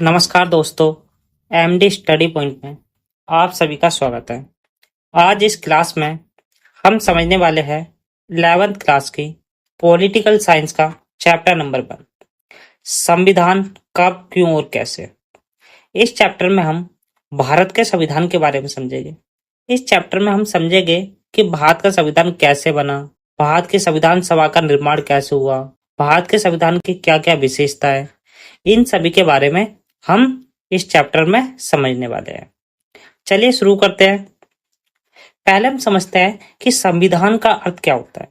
नमस्कार दोस्तों, MD study point में आप सभी का स्वागत है। आज इस क्लास में हम समझने वाले हैं 11th क्लास की पॉलिटिकल साइंस का चैप्टर नंबर 1, संविधान कब, क्यों और कैसे। इस चैप्टर में हम भारत के संविधान के बारे में समझेंगे। इस चैप्टर में हम समझेंगे कि भारत का संविधान कैसे बना, भारत की संविधान सभा का निर्माण कैसे हुआ, भारत के संविधान की क्या क्या विशेषता है। इन सभी के बारे में हम इस चैप्टर में समझने वाले हैं। चलिए शुरू करते हैं। पहले हम समझते हैं कि संविधान का अर्थ क्या होता है।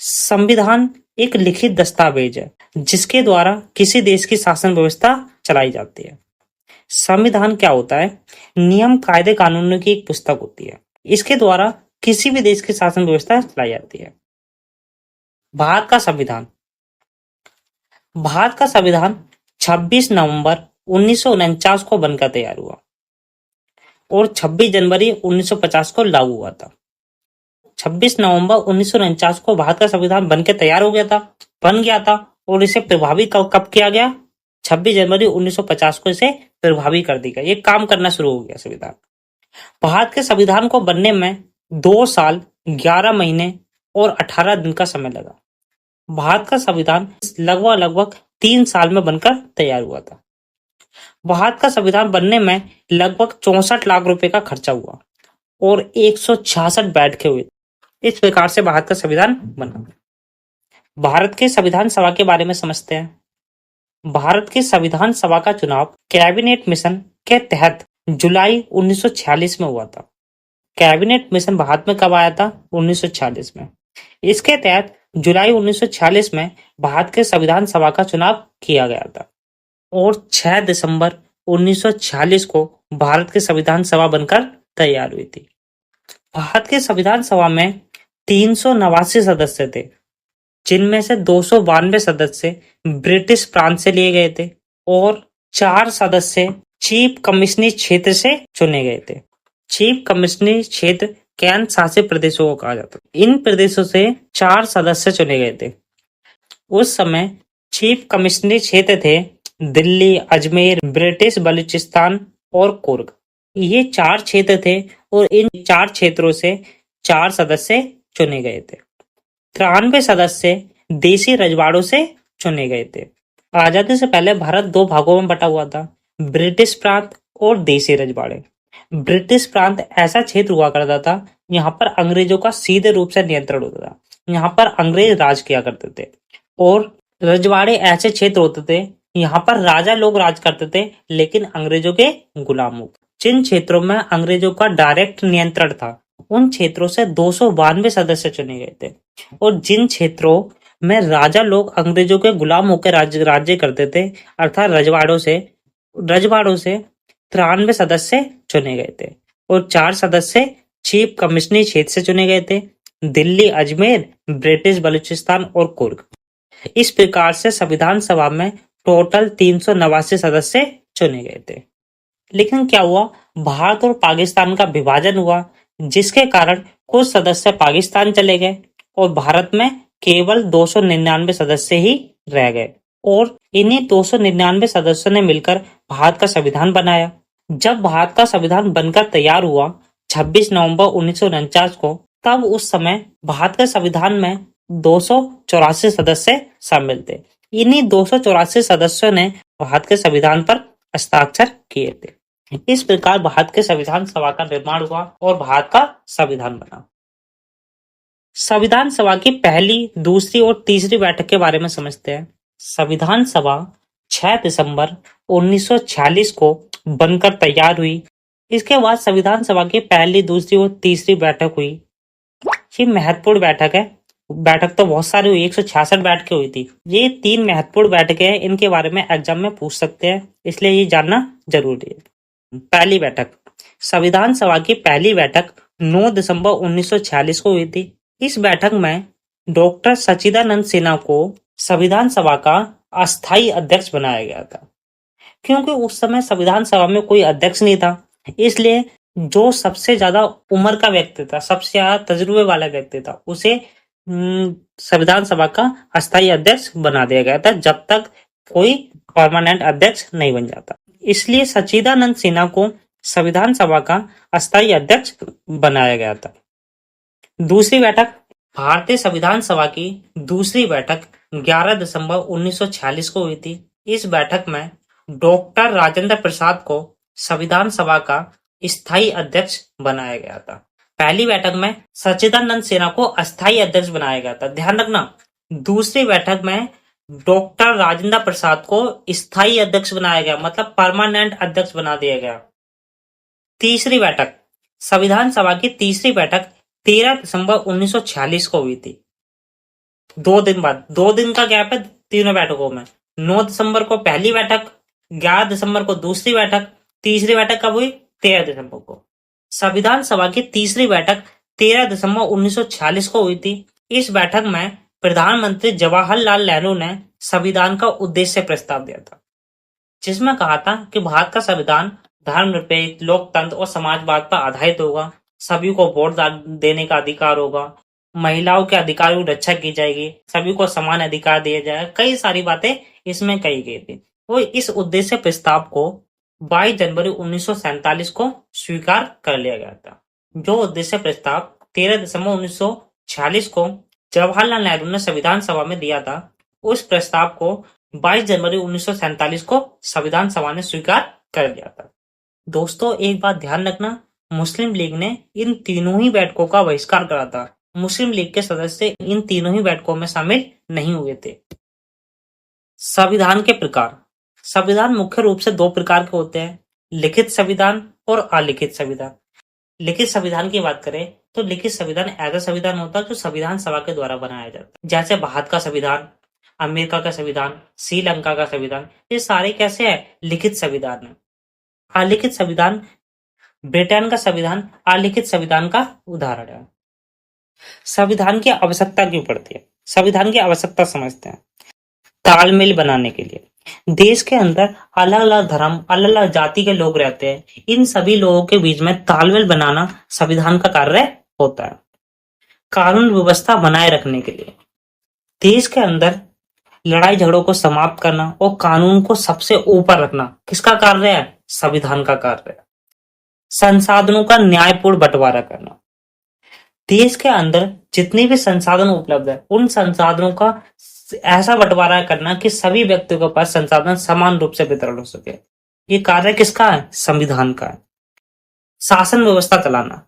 संविधान एक लिखित दस्तावेज है जिसके द्वारा किसी देश की शासन व्यवस्था चलाई जाती है। संविधान क्या होता है? नियम, कायदे, कानूनों की एक पुस्तक होती है। इसके द्वारा किसी भी देश की शासन व्यवस्था चलाई जाती है। भारत का संविधान 26 नवंबर 1949 को बनकर तैयार हुआ और 26 जनवरी 1950 को लागू हुआ था। 26 नवंबर 1949 को भारत का संविधान बनकर तैयार बन गया था और इसे प्रभावी कब किया गया? 26 जनवरी 1950 को इसे प्रभावी कर दिया गया। ये काम करना शुरू हो गया संविधान। भारत के संविधान को बनने में 2 साल 11 महीने और 18 दिन का समय लगा। भारत का संविधान लगभग 3 साल में बनकर तैयार हुआ था। भारत का संविधान बनने में लगभग 64 लाख रुपए का खर्चा हुआ और 166 बैठकें हुई। इस प्रकार से भारत का संविधान बना। भारत के संविधान सभा के बारे में समझते हैं। भारत की संविधान सभा का चुनाव कैबिनेट मिशन के तहत जुलाई 1946 में हुआ था। कैबिनेट मिशन भारत में कब आया था? 1946 में। इसके तहत जुलाई 1946 में भारत के संविधान सभा का चुनाव किया गया था और 6 दिसंबर 1946 को भारत की संविधान सभा बनकर तैयार हुई थी। भारत के संविधान सभा में 389 सदस्य थे, जिनमें से 292 सदस्य ब्रिटिश प्रांत से लिए गए थे और 4 सदस्य चीफ कमिश्नरी क्षेत्र से चुने गए थे। चीफ कमिश्नरी क्षेत्र केंद्र शासित प्रदेशों को कहा जाता है। इन प्रदेशों से 4 सदस्य चुने गए थे। उस समय चीफ कमिश्नरी क्षेत्र थे दिल्ली, अजमेर, ब्रिटिश बलूचिस्तान और कुर्ग। ये 4 क्षेत्र थे और इन 4 क्षेत्रों से 4 सदस्य चुने गए थे। 93 सदस्य देशी रजवाड़ों से चुने गए थे। आजादी से पहले भारत 2 भागों में बटा हुआ था, ब्रिटिश प्रांत और देशी रजवाड़े। ब्रिटिश प्रांत ऐसा क्षेत्र हुआ करता था यहाँ पर अंग्रेजों का सीधे रूप से नियंत्रण होता था। यहाँ पर अंग्रेज राज किया करते थे और रजवाड़े ऐसे क्षेत्र होते थे यहाँ पर राजा लोग राज करते थे लेकिन अंग्रेजों के गुलाम हो। जिन क्षेत्रों में अंग्रेजों का डायरेक्ट नियंत्रण था उन क्षेत्रों से 292 सदस्य चुने गए थे और जिन क्षेत्रों में राजा लोग अंग्रेजों के गुलाम होकर राज्य करते थे अर्थात रजवाड़ों से 93 सदस्य चुने गए थे और 4 सदस्य चीफ कमिश्नरी क्षेत्र से चुने गए थे, दिल्ली, अजमेर, ब्रिटिश बलूचिस्तान और कुर्ग। इस प्रकार से संविधान सभा में टोटल 389 सदस्य चुने गए थे। लेकिन क्या हुआ? भारत और पाकिस्तान का विभाजन हुआ जिसके कारण कुछ सदस्य पाकिस्तान चले गए और भारत में केवल 299 सदस्य ही रह गए और इन्हीं 299 सदस्यों ने मिलकर भारत का संविधान बनाया। जब भारत का संविधान बनकर तैयार हुआ 26 नवंबर 1949 को, तब उस समय भारत के संविधान में 284 सदस्य शामिल थे। इन्हीं 284 सदस्यों ने भारत के संविधान पर हस्ताक्षर किए थे। इस प्रकार भारत के संविधान सभा का निर्माण हुआ और भारत का संविधान बना। संविधान सभा की पहली, दूसरी और तीसरी बैठक के बारे में समझते हैं। संविधान सभा 6 दिसंबर 1946 को बनकर तैयार हुई। इसके बाद संविधान सभा की पहली, दूसरी और तीसरी बैठक हुई। ये महत्वपूर्ण बैठक है। बैठक तो बहुत सारी हुई, 166 बैठकें हुई थी। ये 3 महत्वपूर्ण बैठकें हैं, इनके बारे में एग्जाम में पूछ सकते हैं, इसलिए ये जानना जरूरी है। पहली बैठक, संविधान सभा की पहली बैठक 9 दिसंबर 1946 को हुई थी। इस बैठक में डॉक्टर सच्चिदानंद सिन्हा को संविधान सभा का अस्थायी अध्यक्ष बनाया गया था, क्योंकि उस समय संविधान सभा में कोई अध्यक्ष नहीं था। इसलिए जो सबसे ज्यादा उम्र का व्यक्ति था, सबसे ज्यादा तजुर्बे वाला व्यक्ति था, उसे संविधान सभा का अस्थायी अध्यक्ष बना दिया गया था जब तक कोई परमानेंट अध्यक्ष नहीं बन जाता। इसलिए सच्चिदानंद सिन्हा को संविधान सभा का अस्थायी अध्यक्ष बनाया गया था। दूसरी बैठक, भारतीय संविधान सभा की दूसरी बैठक 11 दिसंबर 1946 को हुई थी। इस बैठक में डॉक्टर राजेंद्र प्रसाद को संविधान सभा का स्थायी अध्यक्ष बनाया गया था। पहली बैठक में सच्चिदानंद सिन्हा को अस्थायी अध्यक्ष बनाया गया था, ध्यान रखना। दूसरी बैठक में डॉक्टर राजेंद्र प्रसाद को स्थायी अध्यक्ष बनाया गया, मतलब परमानेंट अध्यक्ष बना दिया गया। तीसरी बैठक, संविधान सभा की तीसरी बैठक 13 दिसंबर 1946 को हुई थी। 2 दिन बाद, 2 दिन का गैप है तीनों बैठकों में। 9 दिसंबर को पहली बैठक, 11 दिसंबर को दूसरी बैठक, तीसरी बैठक कब हुई? 13 दिसंबर को। संविधान सभा की तीसरी बैठक 13 दिसंबर 1946 को हुई थी। इस बैठक में प्रधानमंत्री जवाहरलाल नेहरू ने संविधान का उद्देश्य प्रस्ताव दिया था, जिसमें कहा था कि भारत का संविधान धर्मनिरपेक्ष, लोकतंत्र और समाजवाद पर आधारित होगा। सभी को वोट देने का अधिकार होगा, महिलाओं के अधिकारों की रक्षा की जाएगी, सभी को समान अधिकार दिया जाएगा। कई सारी बातें इसमें कही गई थी। वो इस उद्देश्य प्रस्ताव को 22 जनवरी 1947 को स्वीकार कर लिया गया था। जो उद्देश्य प्रस्ताव 13 दिसंबर 1946 को जवाहरलाल नेहरू ने संविधान सभा में दिया था, उस प्रस्ताव को 22 जनवरी 1947 को संविधान सभा ने स्वीकार कर लिया था। दोस्तों, एक बात ध्यान रखना, मुस्लिम लीग ने इन तीनों ही बैठकों का बहिष्कार करा था। मुस्लिम लीग के सदस्य इन तीनों ही बैठकों में शामिल नहीं हुए थे। संविधान के प्रकार, संविधान मुख्य रूप से 2 प्रकार के होते हैं, लिखित संविधान और अलिखित संविधान। लिखित संविधान की बात करें तो लिखित संविधान ऐसा संविधान होता है जो संविधान सभा के द्वारा बनाया जाता है, जैसे भारत का संविधान, अमेरिका का संविधान, श्रीलंका का संविधान, ये सारे कैसे है? लिखित संविधान है। अलिखित संविधान, ब्रिटेन का संविधान अलिखित संविधान का उदाहरण है। संविधान की आवश्यकता क्यों पड़ती है? संविधान की आवश्यकता समझते हैं। तालमेल बनाने के लिए। देश के अंदर अलग अलग धर्म, अलग अलग जाति के लोग रहते हैं, इन सभी लोगों के बीच में तालमेल बनाना संविधान का कार्य होता है। कानून व्यवस्था बनाए रखने के लिए, देश के अंदर लड़ाई झगड़ों को समाप्त करना और कानून को सबसे ऊपर रखना किसका कार्य है? संविधान का कार्य है। संसाधनों का न्यायपूर्ण बंटवारा करना, देश के अंदर जितने भी संसाधन उपलब्ध है उन संसाधनों का ऐसा बंटवारा करना कि सभी व्यक्तियों के पास संसाधन समान रूप से वितरण हो सके, ये कार्य किसका है? संविधान का है। शासन व्यवस्था चलाना,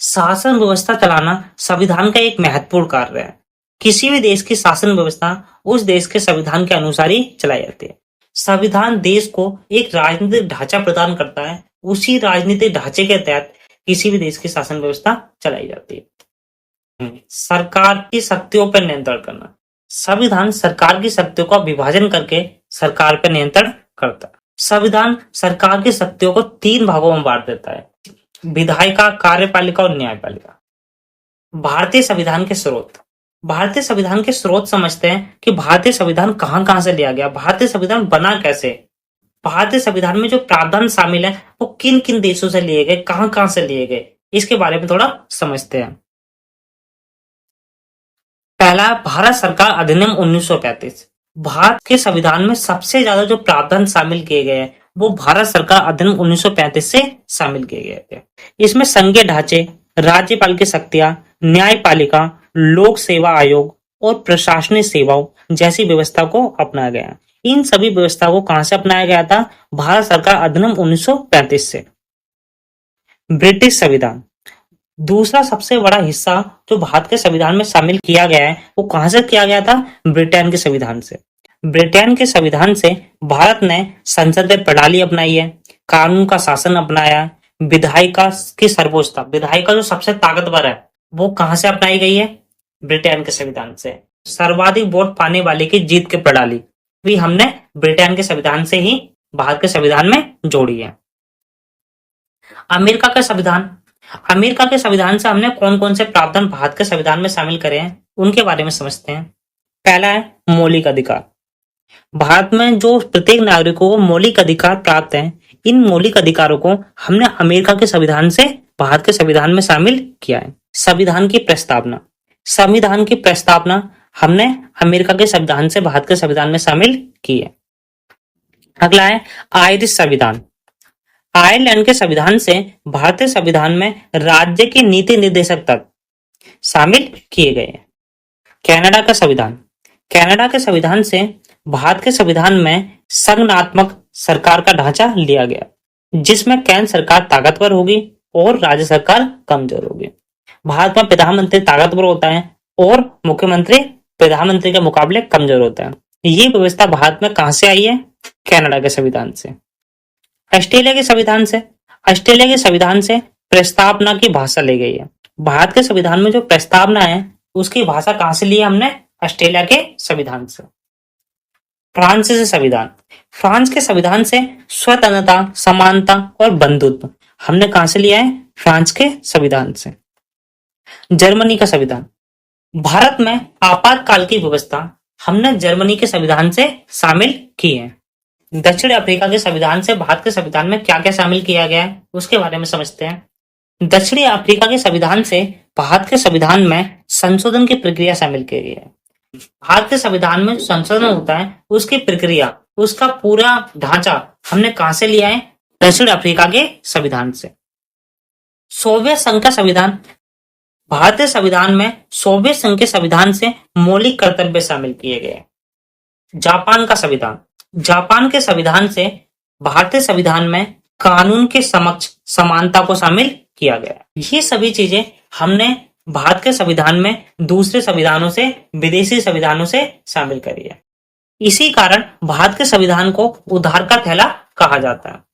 शासन व्यवस्था चलाना संविधान का एक महत्वपूर्ण कार्य है। किसी भी देश की शासन व्यवस्था उस देश के संविधान के अनुसार ही चलाई जाती है। संविधान देश को एक राजनीतिक ढांचा प्रदान करता है, उसी राजनीतिक ढांचे के तहत किसी भी देश की शासन व्यवस्था चलाई जाती है। सरकार की शक्तियों पर नियंत्रण करना, संविधान सरकार की शक्तियों का विभाजन करके सरकार पर नियंत्रण करता है। संविधान सरकार की शक्तियों को 3 भागों में बांट देता है, विधायिका, कार्यपालिका और न्यायपालिका। भारतीय संविधान के स्रोत, भारतीय संविधान के स्रोत समझते हैं कि भारतीय संविधान कहां से लिया गया, भारतीय संविधान बना कैसे, भारतीय संविधान में जो प्रावधान शामिल है वो किन किन देशों से लिए गए, कहां से लिए गए, इसके बारे में थोड़ा समझते हैं। पहला, भारत सरकार अधिनियम 1935। भारत के संविधान में सबसे ज्यादा जो प्रावधान शामिल किए गए हैं वो भारत सरकार अधिनियम 1935 से शामिल किए गए थे। इसमें संघीय ढांचे, राज्यपाल की शक्तियां, न्यायपालिका, लोक सेवा आयोग और प्रशासनिक सेवाओं जैसी व्यवस्था को अपनाया गया। इन सभी व्यवस्था को कहां से अपनाया गया था? भारत सरकार अधिनियम 1935 से। ब्रिटिश संविधान, दूसरा सबसे बड़ा हिस्सा जो भारत के संविधान में शामिल किया गया है वो कहां से किया गया था? ब्रिटेन के संविधान से। ब्रिटेन के संविधान से भारत ने संसदीय प्रणाली अपनाई है, कानून का शासन अपनाया, विधायिका की सर्वोच्चता, विधायिका जो सबसे ताकतवर है वो कहां से अपनाई गई है? ब्रिटेन के संविधान से। सर्वाधिक वोट पाने वाले की जीत की प्रणाली भी हमने ब्रिटेन के संविधान से ही भारत के संविधान में जोड़ी है। अमेरिका का संविधान, अमेरिका के संविधान से हमने कौन कौन से प्रावधान भारत के संविधान में शामिल करे हैं उनके बारे में समझते हैं। पहला है मौलिक अधिकार। भारत में जो प्रत्येक नागरिकों को मौलिक अधिकार प्राप्त है, इन मौलिक अधिकारों को हमने अमेरिका के संविधान से भारत के संविधान में शामिल किया है। संविधान की प्रस्तावना, संविधान की प्रस्तावना हमने अमेरिका के संविधान से भारत के संविधान में शामिल की है। अगला है आयरिश संविधान। आयरलैंड के संविधान से भारतीय संविधान में राज्य की नीति निर्देशक तत्व शामिल किए गए हैं। कनाडा का संविधान। कनाडा के संविधान से भारत के संविधान में संघनात्मक सरकार का ढांचा लिया गया, जिसमें केंद्र सरकार ताकतवर होगी और राज्य सरकार कमजोर होगी। भारत में प्रधानमंत्री ताकतवर होता है और मुख्यमंत्री प्रधानमंत्री के मुकाबले कमजोर होता है। ये व्यवस्था भारत में कहां से आई है? कनाडा के संविधान से। ऑस्ट्रेलिया के संविधान से। ऑस्ट्रेलिया के संविधान से प्रस्तावना की भाषा ली गई है। भारत के संविधान में जो प्रस्तावना है उसकी भाषा कहां से ली है हमने? ऑस्ट्रेलिया के संविधान से। फ्रांस से संविधान। फ्रांस के संविधान से स्वतंत्रता, समानता और बंधुत्व हमने कहां से लिया है? फ्रांस के संविधान से। जर्मनी का संविधान। भारत में आपातकाल की व्यवस्था हमने जर्मनी के संविधान से शामिल की है। दक्षिण अफ्रीका के संविधान से भारत के संविधान में क्या क्या शामिल किया गया है उसके बारे में समझते हैं। दक्षिणी अफ्रीका के संविधान से भारत के संविधान में संशोधन की प्रक्रिया शामिल की गई है। भारत के संविधान में जो संशोधन होता है उसकी प्रक्रिया, उसका पूरा ढांचा हमने कहां से लिया है? दक्षिण अफ्रीका के संविधान से। सोवियत संघ का संविधान। भारतीय संविधान में सोवियत संघ के संविधान से मौलिक कर्तव्य शामिल किए गए। जापान का संविधान। जापान के संविधान से भारतीय संविधान में कानून के समक्ष समानता को शामिल किया गया। ये सभी चीजें हमने भारत के संविधान में दूसरे संविधानों से, विदेशी संविधानों से शामिल करी है। इसी कारण भारत के संविधान को उद्धार का थैला कहा जाता है।